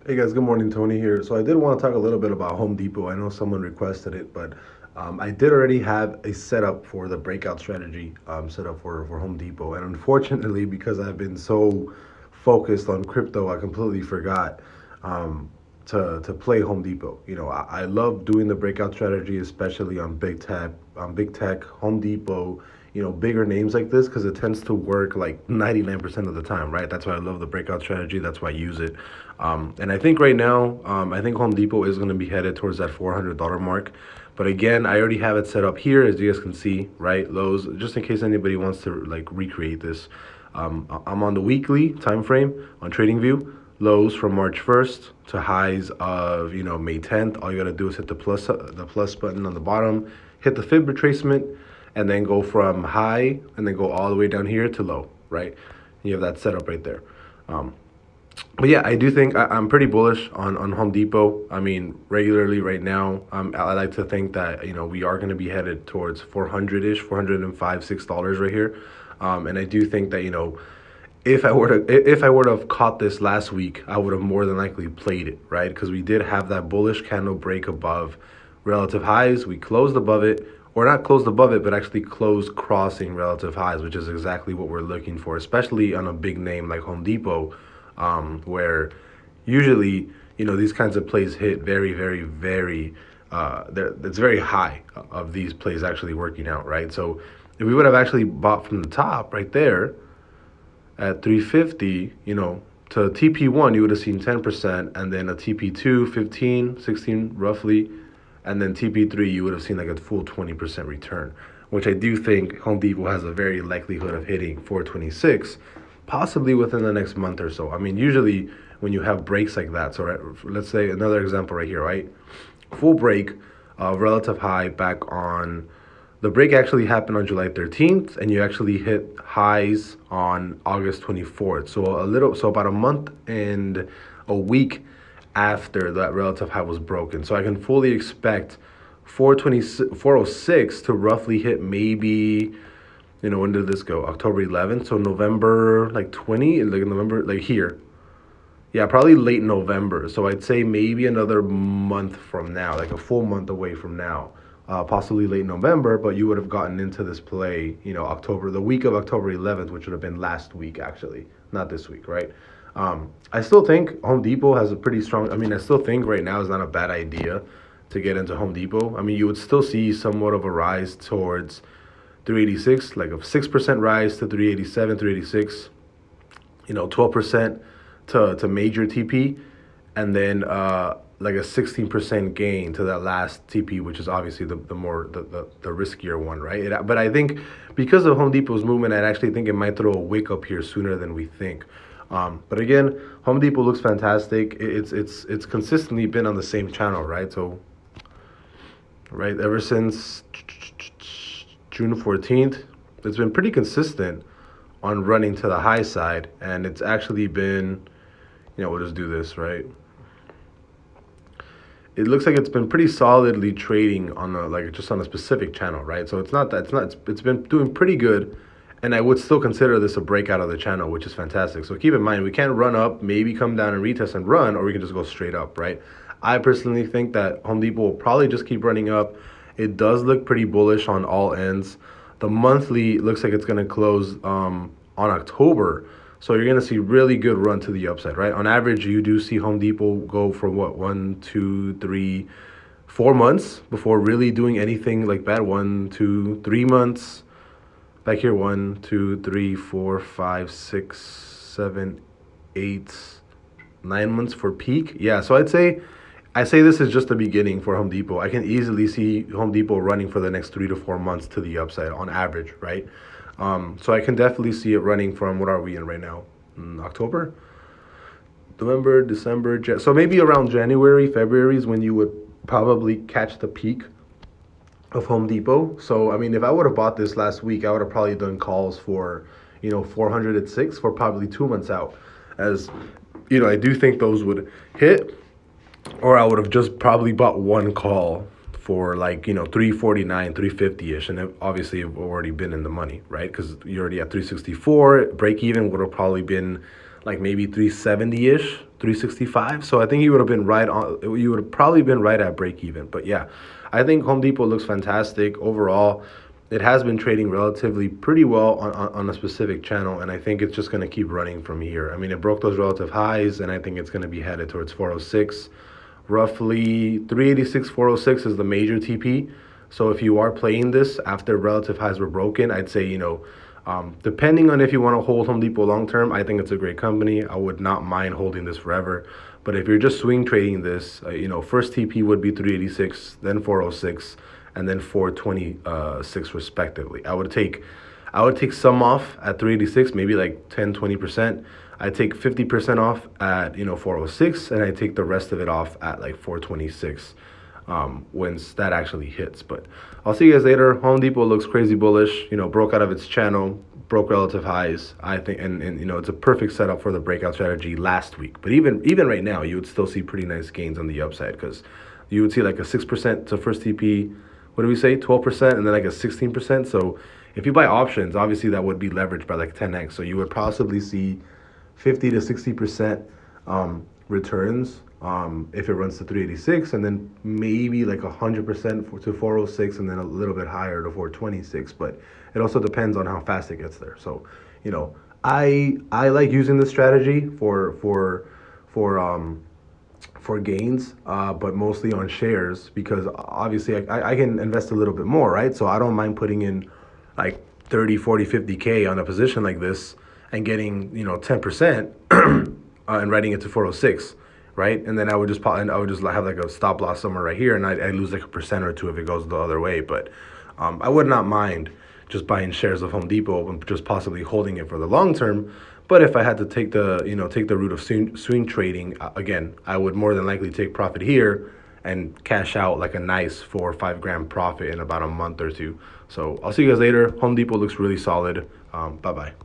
Hey guys, good morning. Tony here. So I did want to talk a little bit about Home Depot. I know someone requested it, but I did already have a setup for the breakout strategy set up for Home Depot. And unfortunately, because I've been so focused on crypto, I completely forgot um, to play Home Depot. I love doing the breakout strategy, especially big tech, Home Depot, bigger names like this because it tends to work like 99% of the time, right? That's why I love the breakout strategy. That's why I use it. And I think right now, I think Home Depot is going to be headed towards that $400 mark. But again, I already have it set up here, as you guys can see, right? Lows, just in case anybody wants to like recreate this. I'm on the weekly time frame on TradingView. Lows from March 1st to highs of May 10th. All you gotta do is hit the plus button on the bottom, hit the fib retracement, and then go from high and then go all the way down here to low, right? You have that setup right there. Um, but yeah, I do think I'm pretty bullish on Home Depot. I mean, regularly right now, I like to think that we are going to be headed towards 400 ish, 405, $6 right here, and I do think that if I were to have caught this last week, I would have more than likely played it, right? Because we did have that bullish candle break above relative highs. We closed above it, or not closed above it, but actually closed crossing relative highs, which is exactly what we're looking for, especially on a big name like Home Depot, where usually these kinds of plays hit very, very, very. It's very high of these plays actually working out, right? So if we would have actually bought from the top right there at 350, to TP1, you would have seen 10%, and then a TP2, 15, 16 roughly, and then TP3, you would have seen like a full 20% return, which I do think Home Depot has a very likelihood of hitting 426, possibly within the next month or so. I mean, usually when you have breaks like that, so right, let's say another example right here, right? Full break, relative high back on the break actually happened on July 13th, and you actually hit highs on August 24th. So about a month and a week after that relative high was broken. So I can fully expect 406 to roughly hit maybe, when did this go? October 11th. So November like 20, like November, like here. Yeah, probably late November. So I'd say maybe another month from now, like a full month away from now, possibly late November. But you would have gotten into this play, the week of October 11th, which would have been last week, actually, not this week, right? I still think Home Depot has a pretty strong. I mean, I still think right now is not a bad idea to get into Home Depot. I mean, you would still see somewhat of a rise towards 386, like a 6% rise to 387, 386. 12% to major TP, and then like a 16% gain to that last TP, which is obviously the riskier one, right? But I think because of Home Depot's movement, I actually think it might throw a wick up here sooner than we think. But again, Home Depot looks fantastic. It's consistently been on the same channel, right? So right ever since June 14th, it's been pretty consistent on running to the high side, and it's actually been, we'll just do this, right? It looks like it's been pretty solidly trading on just on a specific channel, right? So it's been doing pretty good, and I would still consider this a breakout of the channel, which is fantastic. So keep in mind, we can't run up, maybe come down and retest and run, or we can just go straight up, right? I personally think that Home Depot will probably just keep running up. It does look pretty bullish on all ends. The monthly looks like it's going to close on October. So you're going to see really good run to the upside, right? On average, you do see Home Depot go for what, 1, 2, 3, 4 months before really doing anything like that. 1, 2, 3 months. Back here, 1, 2, 3, 4, 5, 6, 7, 8, 9 months for peak. Yeah, so I say this is just the beginning for Home Depot. I can easily see Home Depot running for the next 3 to 4 months to the upside on average, right? So I can definitely see it running from, what are we in right now? October? November, December, so maybe around January, February is when you would probably catch the peak of Home Depot. So, I mean, if I would have bought this last week, I would have probably done calls for, 406 for probably 2 months out. As, I do think those would hit, or I would have just probably bought one call for 349, 350ish, and it obviously have already been in the money, right? Because you're already at 364. Break even would have probably been like maybe 370-ish, 365. So I think you would have been right on. You would have probably been right at break even. But yeah, I think Home Depot looks fantastic overall. It has been trading relatively pretty well on a specific channel, and I think it's just going to keep running from here. I mean, it broke those relative highs, and I think it's going to be headed towards 406. Roughly 386, 406 is the major TP. So if you are playing this after relative highs were broken, I'd say, depending on if you want to hold Home Depot long term, I think it's a great company. I would not mind holding this forever. But if you're just swing trading this, first TP would be 386, then 406, and then 426 respectively. I would take some off at 386, maybe like 10, 20%. I take 50% off at 406, and I take the rest of it off at like 426 once that actually hits. But I'll see you guys later. Home Depot looks crazy bullish. Broke out of its channel, broke relative highs. I think, and it's a perfect setup for the breakout strategy last week. But even right now, you would still see pretty nice gains on the upside because you would see like a 6% to first TP. What do we say? 12%, and then like a 16%. So if you buy options, obviously that would be leveraged by like 10x. So you would possibly see 50 to 60% returns if it runs to 386, and then maybe like 100% to 406, and then a little bit higher to 426. But it also depends on how fast it gets there. So, I like using this strategy for gains, but mostly on shares because obviously I can invest a little bit more, right? So I don't mind putting in like 30, 40, 50K on a position like this and getting 10% and writing it to 406, right? And then I would just have like a stop loss somewhere right here, and I lose like a percent or two if it goes the other way. But I would not mind just buying shares of Home Depot and just possibly holding it for the long term. But if I had to take the route of swing trading, again, I would more than likely take profit here and cash out like a nice 4 or 5 grand profit in about a month or two. So I'll see you guys later. Home Depot looks really solid. Bye bye.